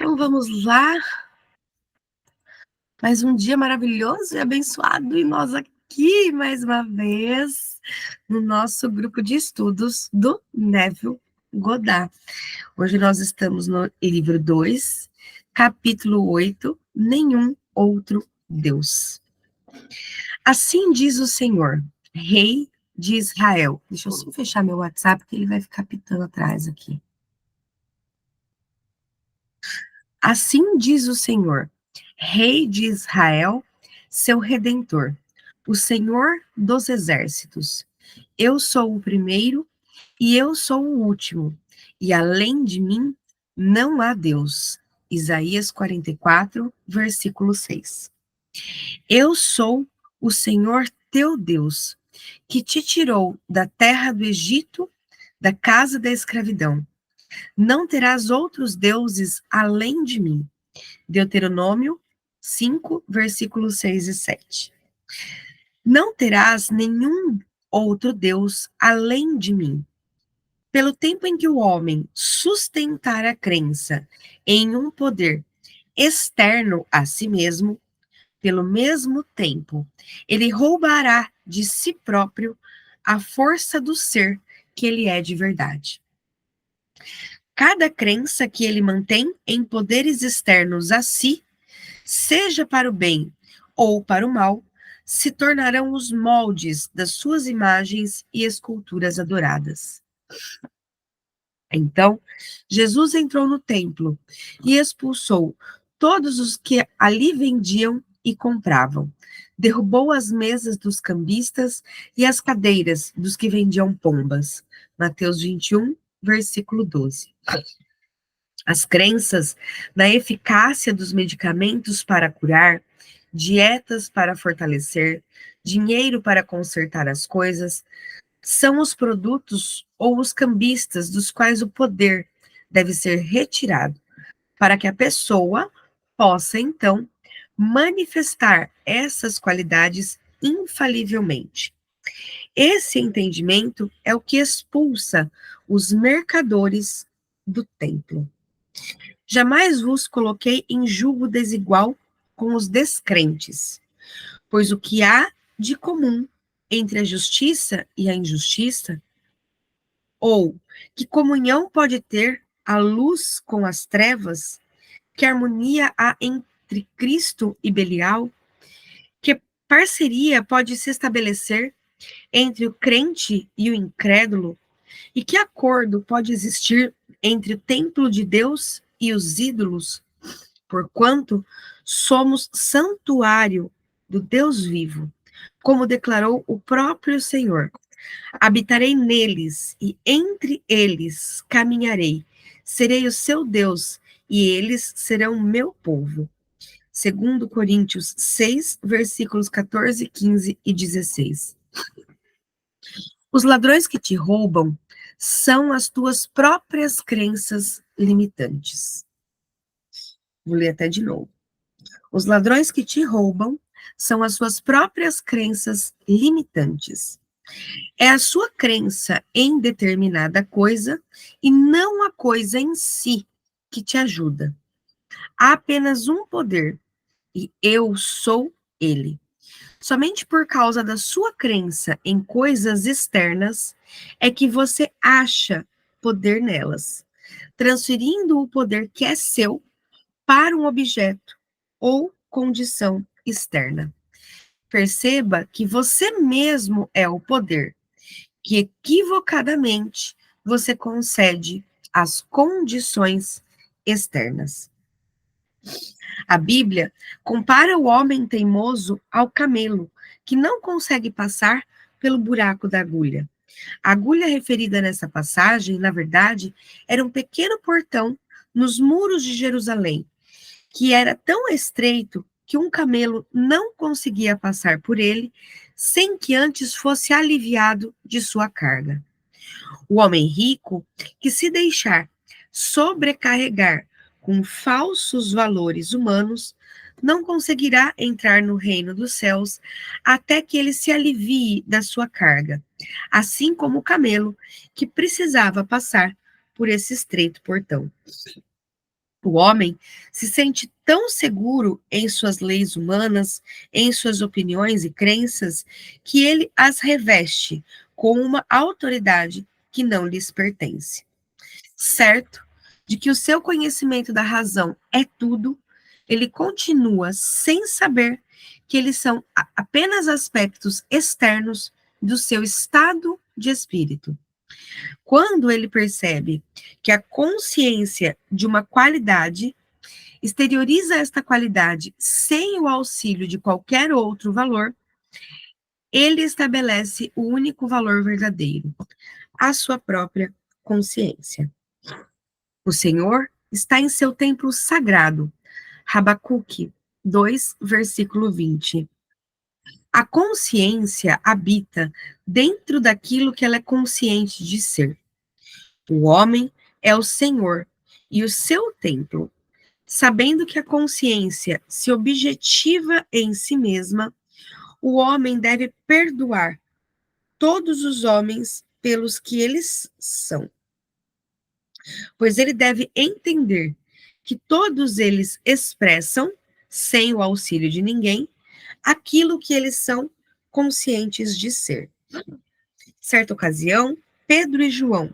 Então vamos lá, mais um dia maravilhoso e abençoado, e nós aqui mais uma vez no nosso grupo de estudos do Neville Goddard. Hoje nós estamos no livro 2, capítulo 8, Nenhum Outro Deus. Assim diz o Senhor, Rei de Israel. Deixa eu só fechar meu WhatsApp, porque ele vai ficar pitando atrás aqui. Assim diz o Senhor, Rei de Israel, seu Redentor, o Senhor dos Exércitos. Eu sou o primeiro e eu sou o último, e além de mim não há Deus. Isaías 44, versículo 6. Eu sou o Senhor teu Deus, que te tirou da terra do Egito, da casa da escravidão. Não terás outros deuses além de mim. Deuteronômio 5, versículos 6 e 7. Não terás nenhum outro Deus além de mim. Pelo tempo em que o homem sustentar a crença em um poder externo a si mesmo, pelo mesmo tempo, ele roubará de si próprio a força do ser que ele é de verdade. Cada crença que ele mantém em poderes externos a si, seja para o bem ou para o mal, se tornarão os moldes das suas imagens e esculturas adoradas. Então, Jesus entrou no templo e expulsou todos os que ali vendiam e compravam. Derrubou as mesas dos cambistas e as cadeiras dos que vendiam pombas. Mateus 21, versículo 12. As crenças na eficácia dos medicamentos para curar, dietas para fortalecer, dinheiro para consertar as coisas, são os produtos ou os cambistas dos quais o poder deve ser retirado, para que a pessoa possa, então, manifestar essas qualidades infalivelmente. Esse entendimento é o que expulsa os mercadores do templo. Jamais vos coloquei em julgo desigual com os descrentes, pois o que há de comum entre a justiça e a injustiça, ou que comunhão pode ter a luz com as trevas, que harmonia há entre Cristo e Belial, que parceria pode se estabelecer entre o crente e o incrédulo, e que acordo pode existir entre o templo de Deus e os ídolos, porquanto somos santuário do Deus vivo, como declarou o próprio Senhor. Habitarei neles e entre eles caminharei. Serei o seu Deus e eles serão meu povo. Segundo Coríntios 6, versículos 14, 15 e 16. Os ladrões que te roubam são as tuas próprias crenças limitantes. Vou ler até de novo. Os ladrões que te roubam são as suas próprias crenças limitantes. É a sua crença em determinada coisa e não a coisa em si que te ajuda. Há apenas um poder e eu sou ele. Somente por causa da sua crença em coisas externas é que você acha poder nelas, transferindo o poder que é seu para um objeto ou condição externa. Perceba que você mesmo é o poder que equivocadamente você concede às condições externas. A Bíblia compara o homem teimoso ao camelo, que não consegue passar pelo buraco da agulha. A agulha referida nessa passagem, na verdade, era um pequeno portão nos muros de Jerusalém, que era tão estreito que um camelo não conseguia passar por ele sem que antes fosse aliviado de sua carga. O homem rico, que se deixar sobrecarregar com falsos valores humanos, não conseguirá entrar no reino dos céus até que ele se alivie da sua carga, assim como o camelo, que precisava passar por esse estreito portão. O homem se sente tão seguro em suas leis humanas, em suas opiniões e crenças, que ele as reveste com uma autoridade que não lhes pertence. Certo de que o seu conhecimento da razão é tudo, ele continua sem saber que eles são apenas aspectos externos do seu estado de espírito. Quando ele percebe que a consciência de uma qualidade exterioriza esta qualidade sem o auxílio de qualquer outro valor, ele estabelece o único valor verdadeiro, a sua própria consciência. O Senhor está em seu templo sagrado. Habacuque 2, versículo 20. A consciência habita dentro daquilo que ela é consciente de ser. O homem é o Senhor e o seu templo. Sabendo que a consciência se objetiva em si mesma, o homem deve perdoar todos os homens pelos que eles são, pois ele deve entender que todos eles expressam, sem o auxílio de ninguém, aquilo que eles são conscientes de ser. Certa ocasião, Pedro e João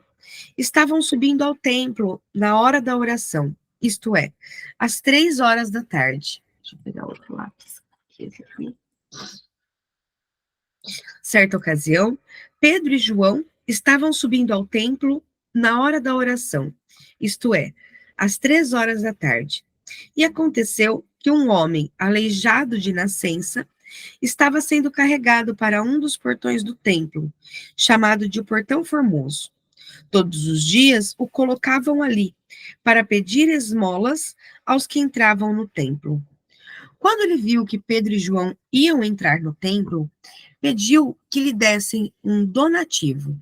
estavam subindo ao templo na hora da oração, isto é, às 3 horas da tarde. Deixa eu pegar outro lápis. Aqui. Certa ocasião, Pedro e João estavam subindo ao templo na hora da oração, isto é, às 3 horas da tarde. E aconteceu que um homem aleijado de nascença estava sendo carregado para um dos portões do templo, chamado de o Portão Formoso. Todos os dias o colocavam ali para pedir esmolas aos que entravam no templo. Quando ele viu que Pedro e João iam entrar no templo, pediu que lhe dessem um donativo.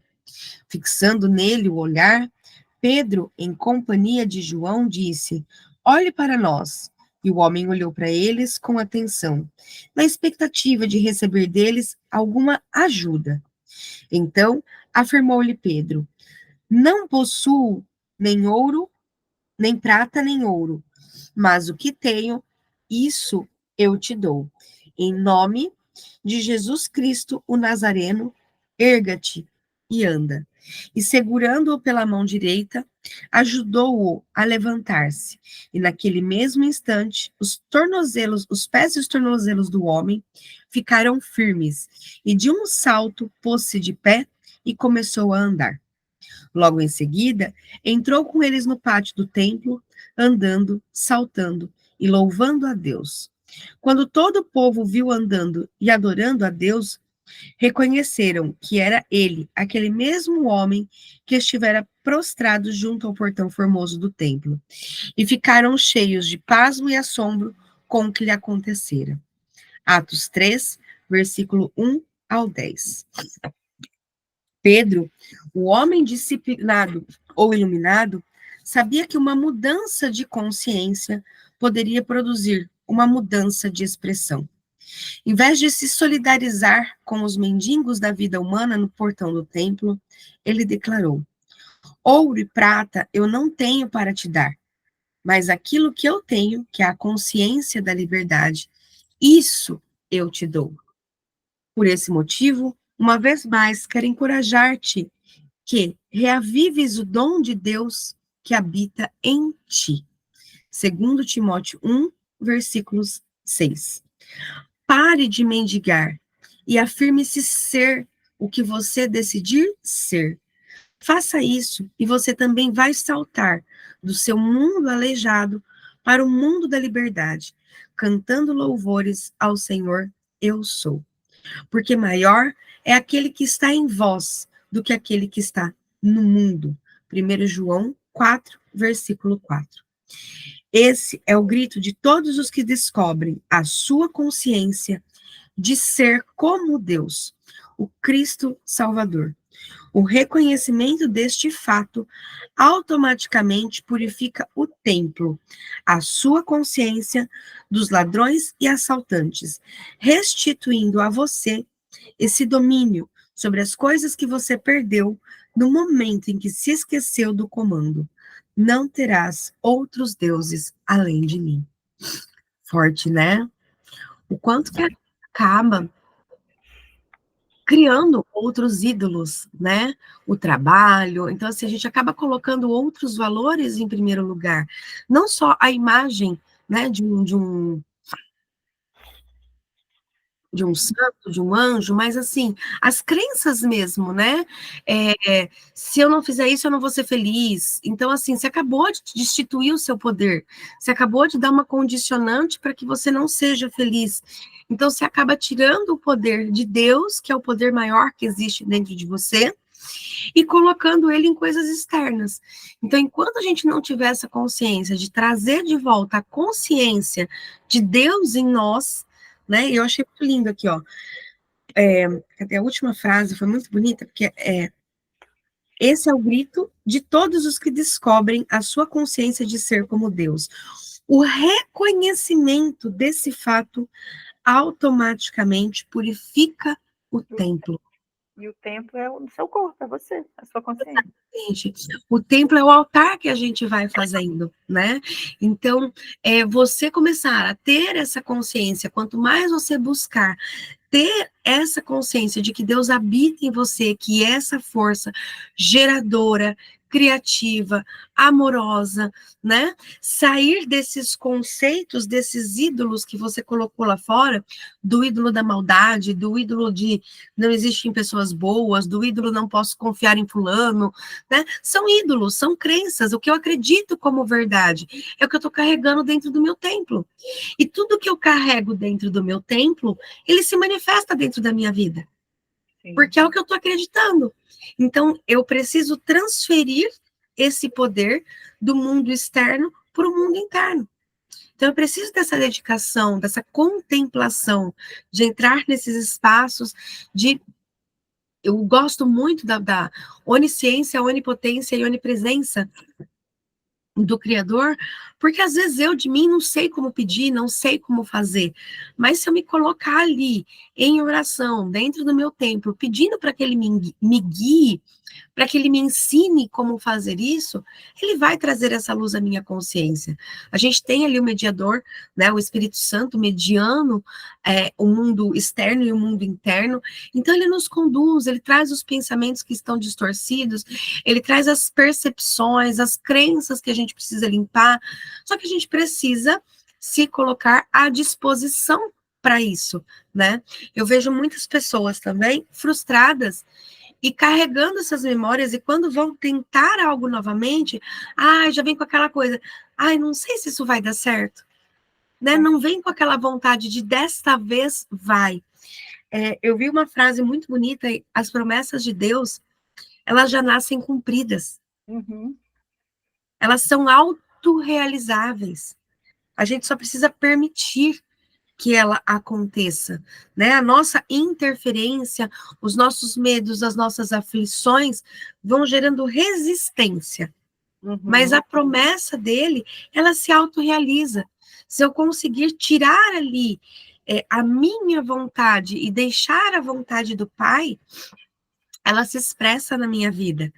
Fixando nele o olhar, Pedro, em companhia de João, disse: "Olhe para nós." E o homem olhou para eles com atenção, na expectativa de receber deles alguma ajuda. Então, afirmou-lhe Pedro: "Não possuo nem ouro, nem prata, nem ouro, mas o que tenho, isso eu te dou. Em nome de Jesus Cristo, o Nazareno, erga-te e anda." E segurando-o pela mão direita, ajudou-o a levantar-se. E naquele mesmo instante, os pés e os tornozelos do homem ficaram firmes, e de um salto pôs-se de pé e começou a andar. Logo em seguida, entrou com eles no pátio do templo, andando, saltando e louvando a Deus. Quando todo o povo viu andando e adorando a Deus, reconheceram que era ele, aquele mesmo homem que estivera prostrado junto ao portão formoso do templo, e ficaram cheios de pasmo e assombro com o que lhe acontecera. Atos 3, versículo 1 ao 10. Pedro, o homem disciplinado ou iluminado, sabia que uma mudança de consciência poderia produzir uma mudança de expressão. Em vez de se solidarizar com os mendigos da vida humana no portão do templo, ele declarou: "Ouro e prata eu não tenho para te dar, mas aquilo que eu tenho, que é a consciência da liberdade, isso eu te dou." Por esse motivo, uma vez mais, quero encorajar-te que reavives o dom de Deus que habita em ti. 2 Timóteo 1, versículos 6. Pare de mendigar e afirme-se ser o que você decidir ser. Faça isso e você também vai saltar do seu mundo aleijado para o mundo da liberdade, cantando louvores ao Senhor, eu sou. Porque maior é aquele que está em vós do que aquele que está no mundo. 1 João 4, versículo 4. Esse é o grito de todos os que descobrem a sua consciência de ser como Deus, o Cristo Salvador. O reconhecimento deste fato automaticamente purifica o templo, a sua consciência dos ladrões e assaltantes, restituindo a você esse domínio sobre as coisas que você perdeu no momento em que se esqueceu do comando. não terás outros deuses além de mim. Forte, né? O quanto que acaba criando outros ídolos, né? O trabalho. Então, assim, a gente acaba colocando outros valores em primeiro lugar. Não só a imagem, né, de um santo, de um anjo, mas assim, as crenças mesmo, né? Se eu não fizer isso, eu não vou ser feliz. Então, assim, você acabou de destituir o seu poder, você acabou de dar uma condicionante para que você não seja feliz. Então, você acaba tirando o poder de Deus, que é o poder maior que existe dentro de você, e colocando ele em coisas externas. Então, enquanto a gente não tiver essa consciência de trazer de volta a consciência de Deus em nós, né? E eu achei muito lindo aqui, ó. Cadê a última frase? Foi muito bonita, porque esse é o grito de todos os que descobrem a sua consciência de ser como Deus. O reconhecimento desse fato automaticamente purifica o templo. E o templo é o seu corpo, é você, a sua consciência. O templo é o altar que a gente vai fazendo, né? Então, você começar a ter essa consciência, quanto mais você buscar ter essa consciência de que Deus habita em você, que é essa força geradora, criativa, amorosa, né? Sair desses conceitos, desses ídolos que você colocou lá fora, do ídolo da maldade, do ídolo de não existem pessoas boas, do ídolo não posso confiar em fulano, né? São ídolos, são crenças, o que eu acredito como verdade é o que eu estou carregando dentro do meu templo. E tudo que eu carrego dentro do meu templo, ele se manifesta dentro da minha vida. Sim. Porque é o que eu estou acreditando. Então, eu preciso transferir esse poder do mundo externo para o mundo interno. Então, eu preciso dessa dedicação, dessa contemplação, de entrar nesses espaços de... Eu gosto muito da onisciência, onipotência e onipresença do Criador, porque às vezes eu de mim não sei como pedir, não sei como fazer, mas se eu me colocar ali em oração, dentro do meu templo, pedindo para que ele me guie, para que ele me ensine como fazer isso, ele vai trazer essa luz à minha consciência. A gente tem ali o mediador, né, o Espírito Santo mediando o mundo externo e o mundo interno, então ele nos conduz, ele traz os pensamentos que estão distorcidos, ele traz as percepções, as crenças que a gente precisa limpar, só que a gente precisa se colocar à disposição para isso, né? Eu vejo muitas pessoas também frustradas e carregando essas memórias, e quando vão tentar algo novamente, já vem com aquela coisa, não sei se isso vai dar certo, né? Não vem com aquela vontade de desta vez vai. Eu vi uma frase muito bonita, as promessas de Deus, elas já nascem cumpridas. Uhum. Elas são autorrealizáveis. A gente só precisa permitir que ela aconteça, né? A nossa interferência, os nossos medos, as nossas aflições vão gerando resistência. Uhum. Mas a promessa dele, ela se autorrealiza. Se eu conseguir tirar ali a minha vontade e deixar a vontade do Pai, ela se expressa na minha vida,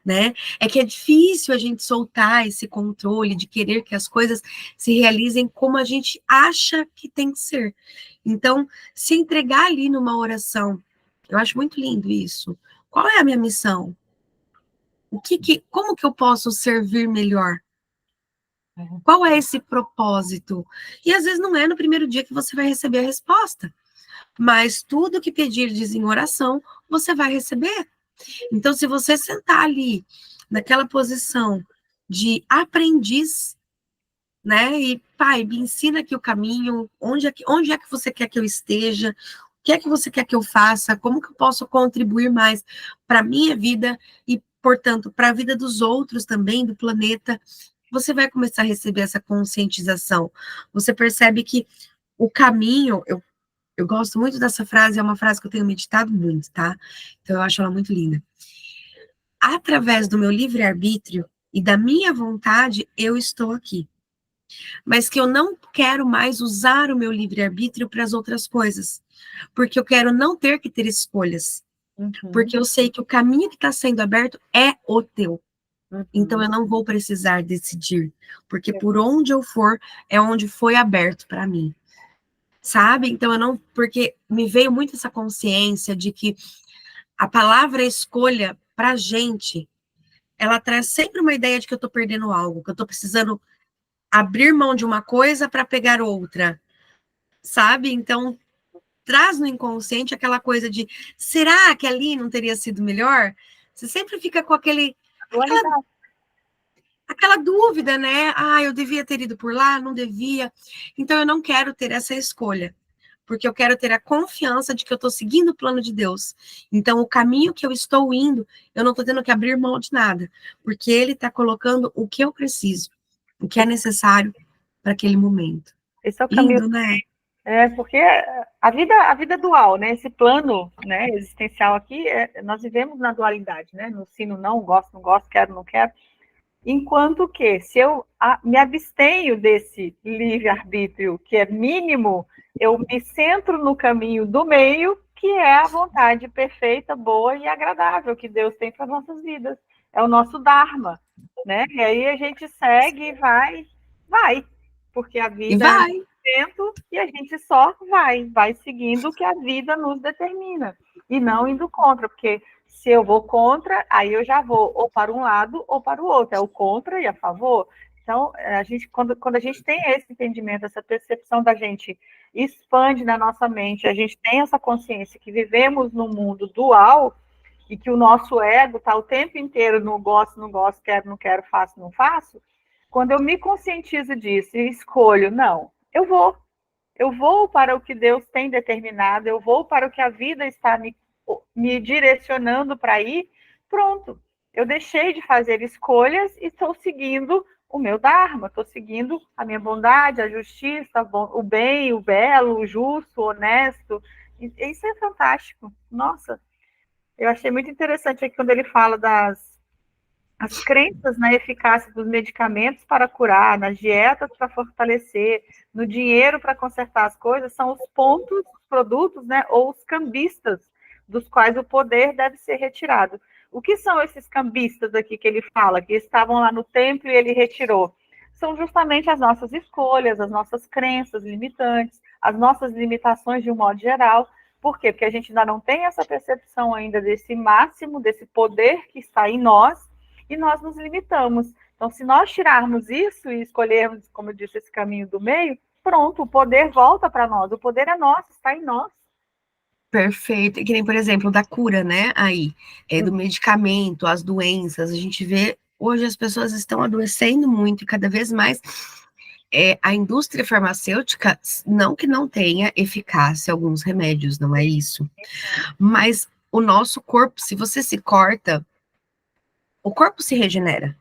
né? É que é difícil a gente soltar esse controle de querer que as coisas se realizem como a gente acha que tem que ser. Então, se entregar ali numa oração, eu acho muito lindo isso. Qual é a minha missão? Como que eu posso servir melhor? Qual é esse propósito? E às vezes não é no primeiro dia que você vai receber a resposta, mas tudo que pedirdes em oração, você vai receber. Então, se você sentar ali, naquela posição de aprendiz, né? E, pai, me ensina aqui o caminho, onde é que você quer que eu esteja, o que é que você quer que eu faça, como que eu posso contribuir mais para a minha vida e, portanto, para a vida dos outros também, do planeta, você vai começar a receber essa conscientização. Você percebe que o caminho, eu gosto muito dessa frase, é uma frase que eu tenho meditado muito, tá? Então, eu acho ela muito linda. Através do meu livre-arbítrio e da minha vontade, eu estou aqui. Mas que eu não quero mais usar o meu livre-arbítrio para as outras coisas. Porque eu quero não ter que ter escolhas. Uhum. Porque eu sei que o caminho que está sendo aberto é o teu. Então eu não vou precisar decidir, porque por onde eu for é onde foi aberto para mim. Sabe? Então eu não, porque me veio muito essa consciência de que a palavra escolha pra gente, ela traz sempre uma ideia de que eu tô perdendo algo, que eu tô precisando abrir mão de uma coisa para pegar outra, sabe? Então traz no inconsciente aquela coisa de será que ali não teria sido melhor? Você sempre fica com Dualidade. aquela dúvida, né? Ah, eu devia ter ido por lá, não devia. Então eu não quero ter essa escolha, porque eu quero ter a confiança de que eu estou seguindo o plano de Deus. Então, o caminho que eu estou indo, eu não estou tendo que abrir mão de nada, porque Ele está colocando o que eu preciso, o que é necessário para aquele momento. Esse é o caminho. Lindo, né? Porque a vida é dual, né? Esse plano, né, existencial aqui, nós vivemos na dualidade, né? No sim, no não, gosto, não gosto, quero, não quero. Enquanto que, se eu me abstenho desse livre-arbítrio que é mínimo, eu me centro no caminho do meio, que é a vontade perfeita, boa e agradável que Deus tem para as nossas vidas. É o nosso Dharma, né? E aí a gente segue e vai, porque a E vida é vai. movimento e a gente só vai seguindo o que a vida nos determina, e não indo contra, porque se eu vou contra, aí eu já vou ou para um lado ou para o outro, é o contra e a favor. Então, quando a gente tem esse entendimento, essa percepção da gente expande na nossa mente, a gente tem essa consciência que vivemos num mundo dual e que o nosso ego está o tempo inteiro no gosto, não gosto, quero, não quero, faço, não faço. Quando eu me conscientizo disso e escolho, não, eu vou para o que Deus tem determinado, eu vou para o que a vida está me direcionando para ir, pronto. Eu deixei de fazer escolhas e estou seguindo o meu Dharma, estou seguindo a minha bondade, a justiça, o bem, o belo, o justo, o honesto. Isso é fantástico. Nossa, eu achei muito interessante aqui quando ele fala as crenças na eficácia dos medicamentos para curar, nas dietas para fortalecer, no dinheiro para consertar as coisas, são os pontos, os produtos, né, ou os cambistas, dos quais o poder deve ser retirado. O que são esses cambistas aqui que ele fala, que estavam lá no templo e ele retirou? São justamente as nossas escolhas, as nossas crenças limitantes, as nossas limitações de um modo geral. Por quê? Porque a gente ainda não tem essa percepção ainda desse máximo, desse poder que está em nós, e nós nos limitamos. Então, se nós tirarmos isso e escolhermos, como eu disse, esse caminho do meio, pronto, o poder volta para nós, o poder é nosso, está em nós. Perfeito. Que nem, por exemplo, da cura, né? Aí, do medicamento, as doenças, a gente vê, hoje as pessoas estão adoecendo muito e cada vez mais a indústria farmacêutica, não que não tenha eficácia alguns remédios, não é isso. Mas o nosso corpo, se você se corta, o corpo se regenera.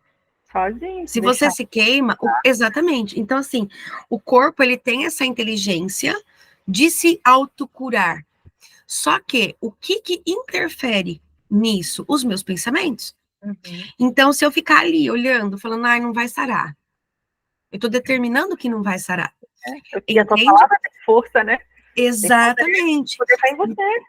Sozinho. Se você se queima, exatamente. Então, assim, o corpo, ele tem essa inteligência de se autocurar. Só que, o que interfere nisso? Os meus pensamentos. Então, se eu ficar ali olhando, falando, ai, não vai sarar. Eu tô determinando que não vai sarar. E a tua palavra tem força, né? Exatamente. O poder tá em você.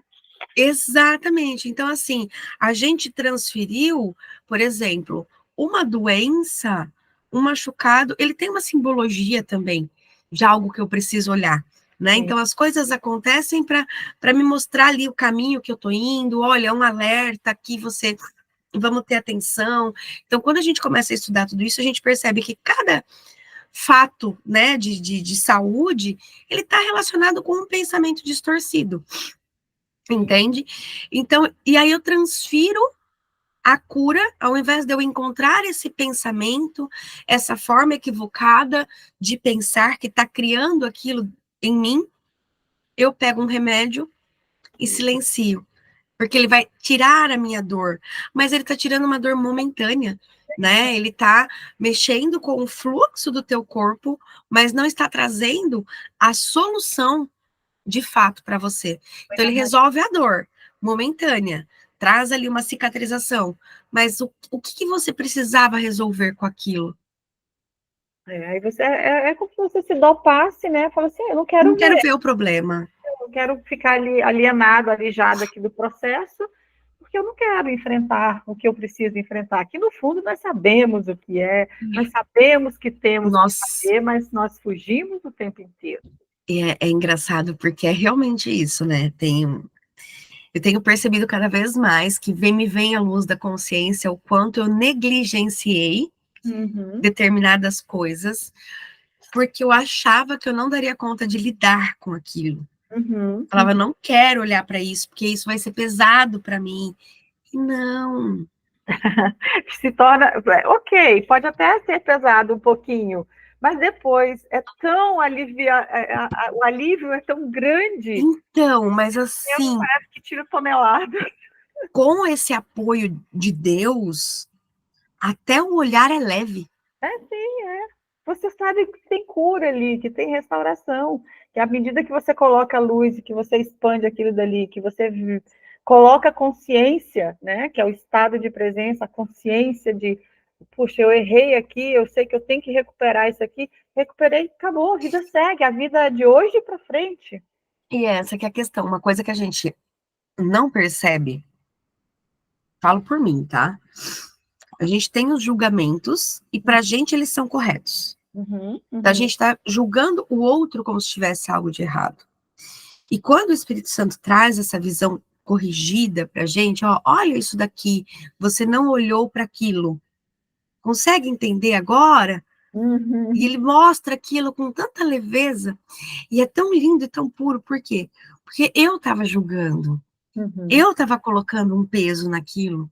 Exatamente. Então, assim, a gente transferiu, por exemplo, uma doença, um machucado, ele tem uma simbologia também de algo que eu preciso olhar, né? Sim. Então, as coisas acontecem para me mostrar ali o caminho que eu tô indo, olha, um alerta aqui, vamos ter atenção. Então, quando a gente começa a estudar tudo isso, a gente percebe que cada fato, né, de saúde, ele está relacionado com um pensamento distorcido. Entende? Então, e aí eu transfiro a cura, ao invés de eu encontrar esse pensamento, essa forma equivocada de pensar que está criando aquilo em mim, eu pego um remédio e silencio, porque ele vai tirar a minha dor, mas ele está tirando uma dor momentânea, né? Ele está mexendo com o fluxo do teu corpo, mas não está trazendo a solução de fato para você. Então, ele resolve a dor momentânea, traz ali uma cicatrização, mas o que você precisava resolver com aquilo? Aí você é como se você se dopasse, né? Fala assim, eu não quero ver o problema. Eu não quero ficar ali alienado, alijado aqui do processo, porque eu não quero enfrentar o que eu preciso enfrentar. Que no fundo nós sabemos o que é, nós sabemos que temos que fazer, mas nós fugimos o tempo inteiro. É engraçado, porque é realmente isso, né? Eu tenho percebido cada vez mais que me vem à luz da consciência o quanto eu negligenciei determinadas coisas, porque eu achava que eu não daria conta de lidar com aquilo. Falava, não quero olhar para isso, porque isso vai ser pesado para mim. E não. Se torna, ok, pode até ser pesado um pouquinho, mas depois é tão o alívio é tão grande. Então, mas assim, parece que tira toneladas. Com esse apoio de Deus, até o olhar é leve. Sim, é. Você sabe que tem cura ali, que tem restauração, que à medida que você coloca a luz, que você expande aquilo dali, que você coloca a consciência, né, que é o estado de presença, a consciência de, puxa, eu errei aqui, eu sei que eu tenho que recuperar isso aqui, recuperei, acabou, a vida segue, a vida de hoje para frente. E essa que é a questão, uma coisa que a gente não percebe, falo por mim, tá? A gente tem os julgamentos e pra gente eles são corretos. Então, a gente tá julgando o outro como se tivesse algo de errado. E quando o Espírito Santo traz essa visão corrigida pra gente, ó, olha isso daqui, você não olhou para aquilo. Consegue entender agora? E ele mostra aquilo com tanta leveza, e é tão lindo e tão puro, por quê? Porque eu estava julgando, eu estava colocando um peso naquilo,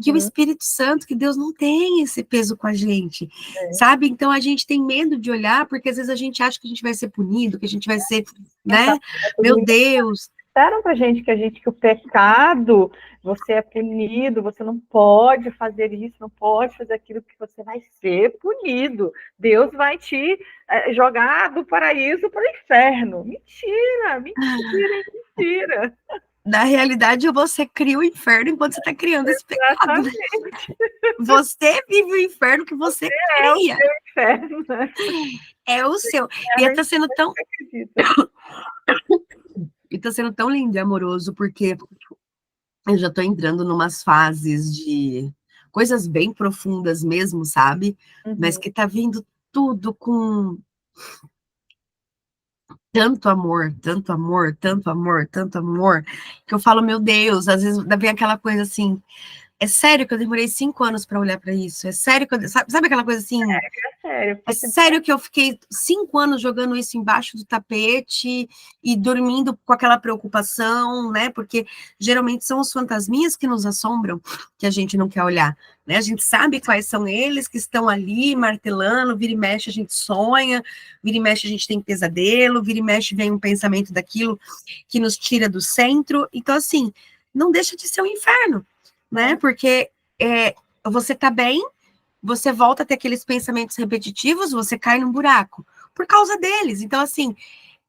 que o Espírito Santo, que Deus não tem esse peso com a gente, sabe? Então a gente tem medo de olhar, porque às vezes a gente acha que a gente vai ser punido, que a gente vai ser, né? Meu Deus! Disseram pra gente que o pecado, você é punido, você não pode fazer isso, não pode fazer aquilo, que você vai ser punido. Deus vai te jogar do paraíso para o inferno. Mentira, mentira, mentira. Na realidade, você cria o inferno enquanto você está criando esse pecado. Né? Você vive o inferno que você cria. É o seu inferno, né? É o seu. E está sendo tão... E está sendo tão lindo e amoroso, porque eu já estou entrando numas fases de coisas bem profundas mesmo, sabe? Mas que tá vindo tudo com tanto amor, tanto amor, tanto amor, tanto amor, que eu falo, meu Deus, às vezes vem aquela coisa assim, é sério que eu demorei 5 anos para olhar para isso? É sério que eu... Sabe aquela coisa assim? É sério que eu fiquei 5 anos jogando isso embaixo do tapete e dormindo com aquela preocupação, né? Porque geralmente são os fantasminhas que nos assombram, que a gente não quer olhar, né? A gente sabe quais são eles que estão ali martelando, vira e mexe a gente sonha, vira e mexe a gente tem pesadelo, vira e mexe vem um pensamento daquilo que nos tira do centro. Então, assim, não deixa de ser um inferno, né? Porque você tá bem, você volta a ter aqueles pensamentos repetitivos, você cai num buraco por causa deles. Então, assim,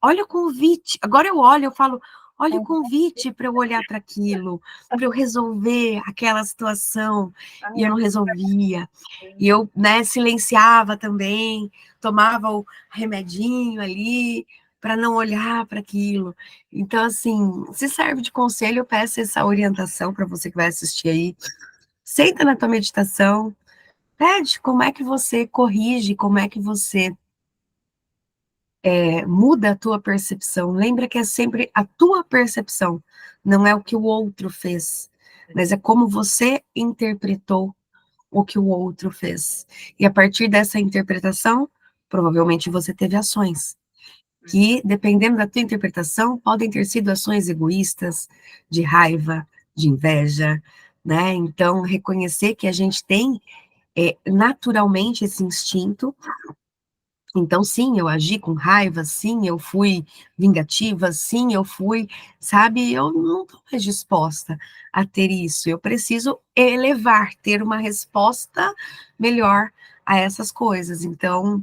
olha o convite. Agora eu olho, eu falo, olha o convite para eu olhar para aquilo, para eu resolver aquela situação. E eu não resolvia. E eu, né, silenciava também, tomava o remedinho ali para não olhar para aquilo. Então, assim, se serve de conselho, eu peço essa orientação para você que vai assistir aí. Senta na tua meditação, pede como é que você corrige, como é que você muda a tua percepção. Lembra que é sempre a tua percepção, não é o que o outro fez, mas é como você interpretou o que o outro fez. E a partir dessa interpretação, provavelmente você teve ações, que, dependendo da tua interpretação, podem ter sido ações egoístas, de raiva, de inveja, né? Então, reconhecer que a gente tem naturalmente esse instinto. Então, sim, eu agi com raiva, sim, eu fui vingativa, sim, eu fui, sabe, eu não estou mais disposta a ter isso, eu preciso elevar, ter uma resposta melhor a essas coisas, então,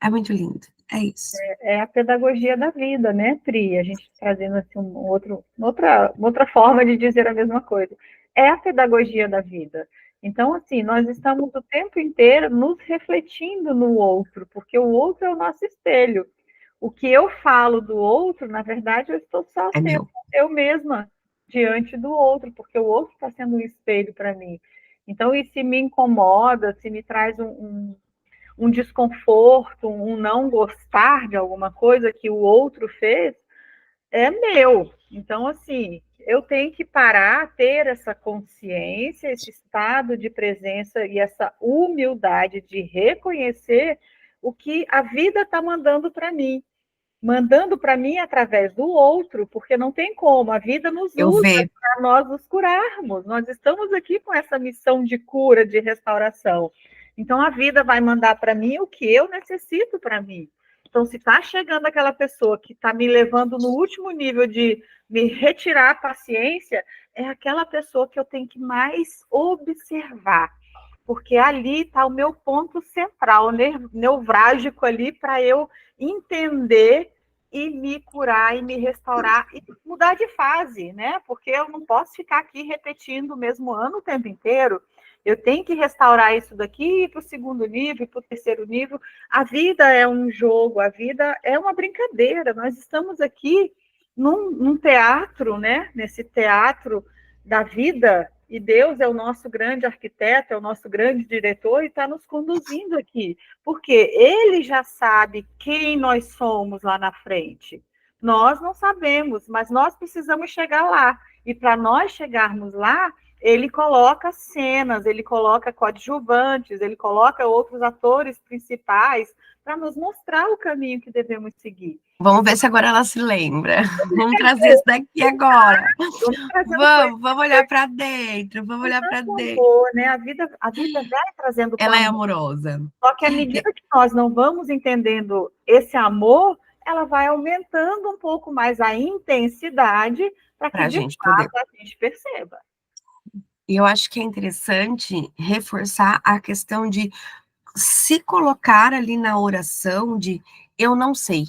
é muito lindo, é isso. É a pedagogia da vida, né, Pri? A gente trazendo assim uma outra forma de dizer a mesma coisa. É a pedagogia da vida. Então, assim, nós estamos o tempo inteiro nos refletindo no outro, porque o outro é o nosso espelho. O que eu falo do outro, na verdade, eu estou só sendo eu mesma. diante do outro, porque o outro está sendo um espelho para mim. Então, e se me incomoda, se me traz um desconforto, um não gostar de alguma coisa que o outro fez, é meu. Então, assim, eu tenho que parar, ter essa consciência, esse estado de presença e essa humildade de reconhecer o que a vida está mandando para mim através do outro, porque não tem como, a vida nos Eu usa ver. para nós nos curarmos. Nós estamos aqui com essa missão de cura, de restauração. Então a vida vai mandar para mim o que eu necessito para mim. Então, se está chegando aquela pessoa que está me levando no último nível de me retirar a paciência, é aquela pessoa que eu tenho que mais observar, porque ali está o meu ponto central, nevrálgico ali, para eu entender e me curar e me restaurar e mudar de fase, né? Porque eu não posso ficar aqui repetindo o mesmo ano o tempo inteiro. Eu tenho que restaurar isso daqui para o segundo nível, para o terceiro nível. A vida é um jogo, a vida é uma brincadeira. Nós estamos aqui num teatro, né? Nesse teatro da vida, e Deus é o nosso grande arquiteto, é o nosso grande diretor e está nos conduzindo aqui, porque Ele já sabe quem nós somos lá na frente. Nós não sabemos, mas nós precisamos chegar lá. E para nós chegarmos lá, Ele coloca cenas, Ele coloca coadjuvantes, Ele coloca outros atores principais para nos mostrar o caminho que devemos seguir. Vamos ver se agora ela se lembra. Vamos trazer isso daqui agora. Vamos olhar para dentro, vamos olhar para dentro. Amor, né? A vida vai trazendo com Ela é amor. amorosa. Só que à medida que nós não vamos entendendo esse amor, ela vai aumentando um pouco mais a intensidade para que Para a de gente poder. fato a gente perceba. E eu acho que é interessante reforçar a questão de se colocar ali na oração de eu não sei.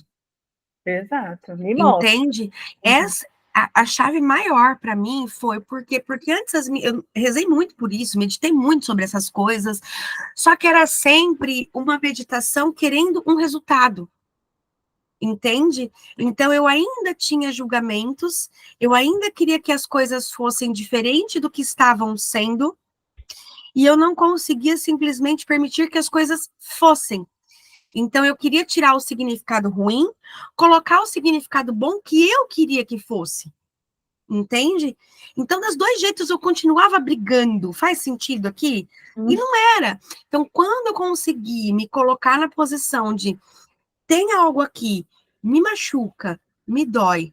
Exato, me mostra. Entende? Essa, a chave maior para mim foi porque antes eu rezei muito por isso, meditei muito sobre essas coisas, só que era sempre uma meditação querendo um resultado. Entende? Então eu ainda tinha julgamentos, eu ainda queria que as coisas fossem diferentes do que estavam sendo, e eu não conseguia simplesmente permitir que as coisas fossem. Então, eu queria tirar o significado ruim, colocar o significado bom que eu queria que fosse. Entende? Então, dos dois jeitos, eu continuava brigando. Faz sentido aqui? E não era. Então, quando eu consegui me colocar na posição de tem algo aqui, me machuca, me dói,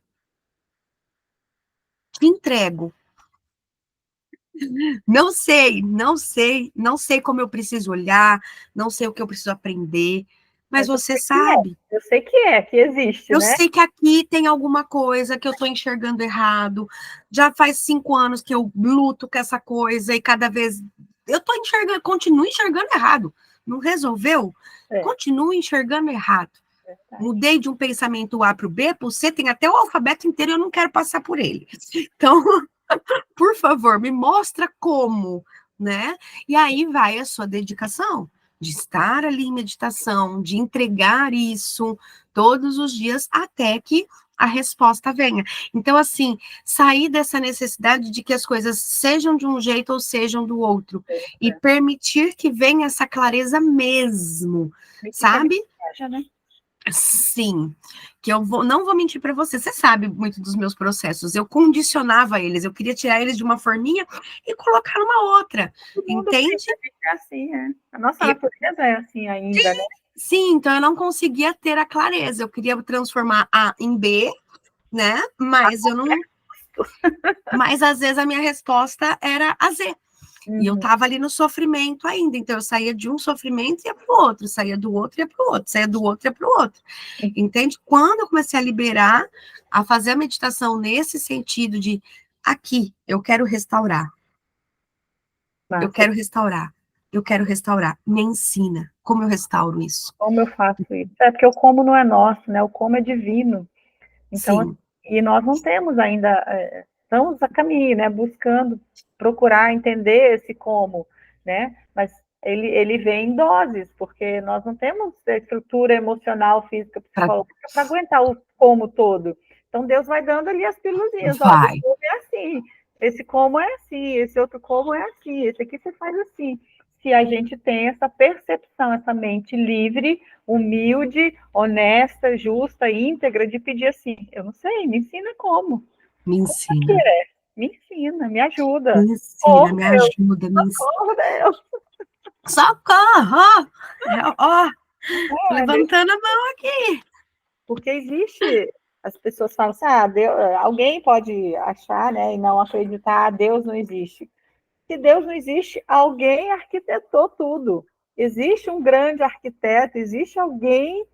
te entrego. Não sei, não sei como eu preciso olhar, não sei o que eu preciso aprender, mas você sabe. Eu sei que existe, Eu né? sei que aqui tem alguma coisa que eu estou enxergando errado. Já faz 5 anos que eu luto com essa coisa e cada vez eu estou enxergando, continuo enxergando errado. Não resolveu? Continuo enxergando errado. Mudei de um pensamento A para o B, para o C, tem até o alfabeto inteiro e eu não quero passar por ele. Então, por favor, me mostra como, né? E aí vai a sua dedicação de estar ali em meditação, de entregar isso todos os dias até que a resposta venha. Então, assim, sair dessa necessidade de que as coisas sejam de um jeito ou sejam do outro e permitir que venha essa clareza mesmo, sabe? Né? Sim, que não vou mentir para você, você sabe muito dos meus processos, eu condicionava eles, eu queria tirar eles de uma forminha e colocar numa outra, entende? É assim, é. A nossa natureza é assim ainda, né? Sim, então eu não conseguia ter a clareza, eu queria transformar A em B, né? Mas eu não. Mas às vezes a minha resposta era a Z. E eu estava ali no sofrimento ainda, então eu saía de um sofrimento e ia para o outro, saía do outro e ia para o outro, saía do outro e ia para o outro. Entende? Quando eu comecei a liberar, a fazer a meditação nesse sentido de aqui, eu quero restaurar. Massa. Eu quero restaurar. Eu quero restaurar. Me ensina como eu restauro isso. Como eu faço isso? É porque o como não é nosso, né? O como é divino. Então, sim. E nós não temos ainda, estamos a caminho, né? Buscando procurar entender esse como, né? Mas ele vem em doses, porque nós não temos a estrutura emocional, física, psicológica para aguentar o como todo. Então, Deus vai dando ali as pílulas. Vai. Ó, é assim, assim, esse como é assim, esse outro como é assim, esse aqui você faz assim. Se a gente tem essa percepção, essa mente livre, humilde, honesta, justa, íntegra, de pedir assim, eu não sei, me ensina como. Me Como é que ensina. é? Me ensina, me ajuda. Me ensina, Por me Deus, ajuda, me ensina. por Deus. Socorro! Ó, tô É, deixa. levantando a mão aqui. Porque existe, as pessoas falam assim, Deus, alguém pode achar, né, e não acreditar, Deus não existe. Se Deus não existe, alguém arquitetou tudo. Existe um grande arquiteto, existe alguém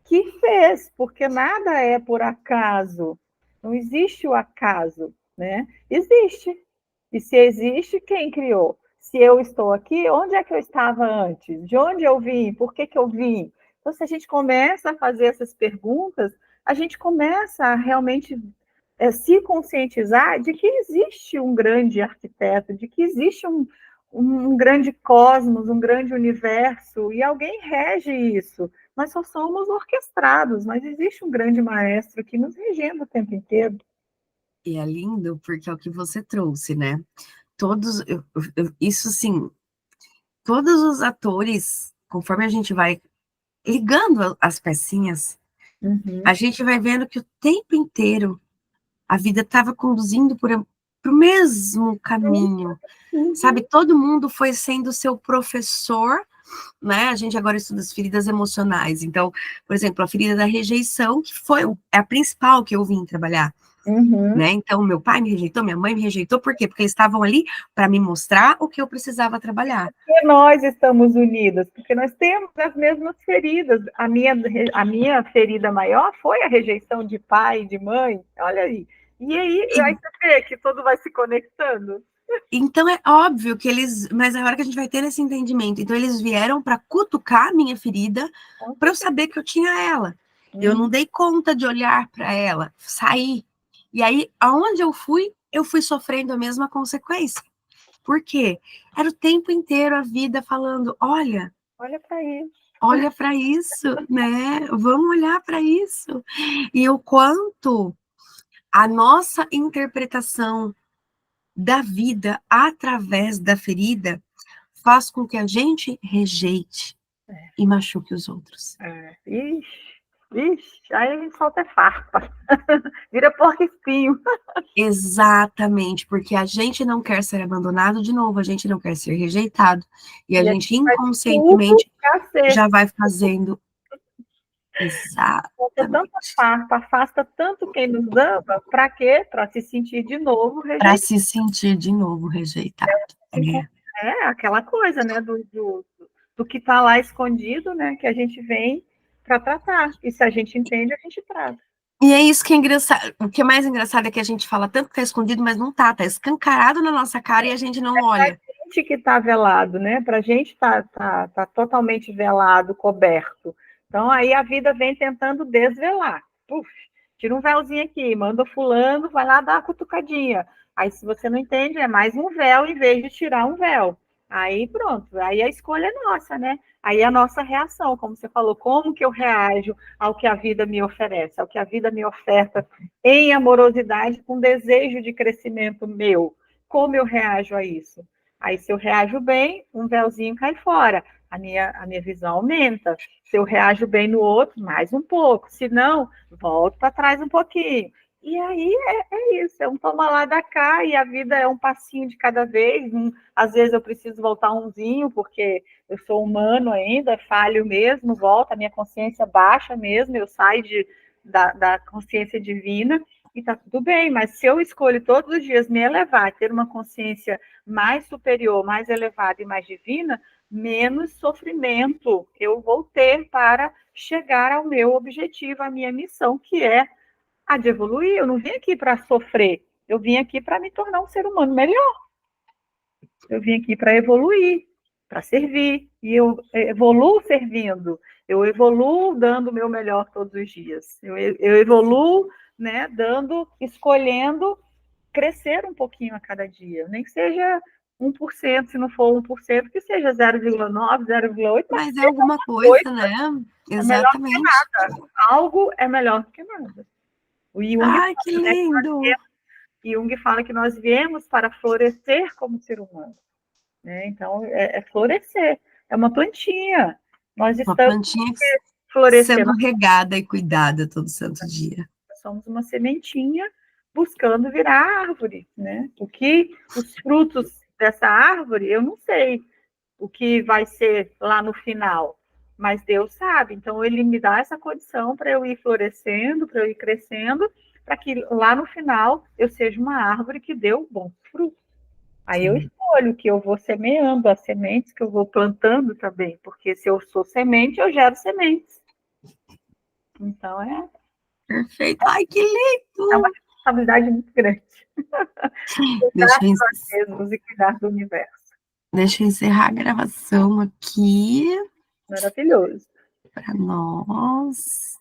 que fez, porque nada é por acaso. Não existe o acaso, né? Existe. E se existe, quem criou? Se eu estou aqui, onde é que eu estava antes? De onde eu vim? Por que eu vim? Então, se a gente começa a fazer essas perguntas, a gente começa a realmente se conscientizar de que existe um grande arquiteto, de que existe um grande cosmos, um grande universo, e alguém rege isso. Nós só somos orquestrados, mas existe um grande maestro que nos regendo o tempo inteiro. E é lindo porque é o que você trouxe, né? Todos, isso sim, todos os atores, conforme a gente vai ligando as pecinhas, a Uhum. gente vai vendo que o tempo inteiro a vida estava conduzindo para o mesmo caminho, sabe? Uhum. Todo mundo foi sendo seu professor, né? A gente agora estuda as feridas emocionais. Então, por exemplo, a ferida da rejeição, que foi é a principal que eu vim trabalhar, Uhum. né? Então, meu pai me rejeitou, minha mãe me rejeitou, por quê? Porque eles estavam ali para me mostrar o que eu precisava trabalhar. Porque nós estamos unidas, porque nós temos as mesmas feridas. A minha ferida maior foi a rejeição de pai, de mãe, olha aí. E aí você vê que tudo vai se conectando. Então é óbvio que eles, mas a hora que a gente vai ter esse entendimento, então eles vieram para cutucar a minha ferida, para eu saber que eu tinha ela. Eu não dei conta de olhar para ela, saí. E aí, aonde eu fui sofrendo a mesma consequência. Por quê? Era o tempo inteiro a vida falando: Olha para isso. olha para isso, né? Vamos olhar para isso. E o quanto a nossa interpretação da vida através da ferida faz com que a gente rejeite e machuque os outros. Ixi, aí a gente solta farpa. Vira porco-espinho. Exatamente, porque a gente não quer ser abandonado de novo, a gente não quer ser rejeitado, e a E a gente gente faz tudo inconscientemente para ser. já vai fazendo Solta tanta exatamente farpa, afasta tanto quem nos ama, para quê? Para se sentir de novo para rejeitado. se sentir de novo rejeitado. É. É aquela coisa, né? Do que está lá escondido, né? Que a gente vem para tratar. E se a gente entende, a gente trata. E é isso que é engraçado. O que é mais engraçado é que a gente fala tanto que tá escondido, mas não tá escancarado na nossa cara e a gente não olha. Gente que está velado, né? Para a gente tá totalmente velado, coberto. Então aí a vida vem tentando desvelar. Puf, tira um véuzinho aqui, manda o fulano, vai lá dar uma cutucadinha. Aí se você não entende, é mais um véu em vez de tirar um véu. Aí pronto, aí a escolha é nossa, né? Aí a nossa reação, como você falou, como que eu reajo ao que a vida me oferece, ao que a vida me oferta em amorosidade, com desejo de crescimento meu. Como eu reajo a isso? Aí, se eu reajo bem, um véuzinho cai fora, a minha visão aumenta. Se eu reajo bem no outro, mais um pouco. Se não, volto para trás um pouquinho. E aí é isso, é um toma lá da cá, e a vida é um passinho de cada vez. Às vezes eu preciso voltar umzinho, porque eu sou humano ainda, falho mesmo, volto, a minha consciência baixa mesmo, eu saio da consciência divina, e tá tudo bem, mas se eu escolho todos os dias me elevar, ter uma consciência mais superior, mais elevada e mais divina, menos sofrimento eu vou ter para chegar ao meu objetivo, à minha missão, que é a de evoluir. Eu não vim aqui para sofrer, eu vim aqui para me tornar um ser humano melhor. Eu vim aqui para evoluir, para servir, e eu evoluo servindo, eu evoluo dando o meu melhor todos os dias, eu evoluo, né, escolhendo crescer um pouquinho a cada dia, nem que seja 1%, se não for 1%, que seja 0,9, 0,8, mas Mas que é seja alguma alguma coisa, coisa, né? é melhor que Exatamente. nada. Algo é melhor do que nada. E o único Ai, que lindo! Jung fala que nós viemos para florescer como ser humano, né? Então, é florescer, é uma plantinha. Nós Uma estamos plantinha florescendo, sendo regada e cuidada todo santo dia. somos uma sementinha buscando virar árvore, né? O que os frutos dessa árvore, eu não sei o que vai ser lá no final, mas Deus sabe. Então, Ele me dá essa condição para eu ir florescendo, para eu ir crescendo, para que lá no final eu seja uma árvore que deu bons frutos. Aí eu escolho o que eu vou semeando, as sementes que eu vou plantando também, porque se eu sou semente, eu gero sementes. Então, Perfeito. Ai, que é uma lindo! responsabilidade muito grande. Deixa Cuidar eu, de nós mesmos e cuidar do universo. deixa eu encerrar a gravação aqui Maravilhoso. para nós.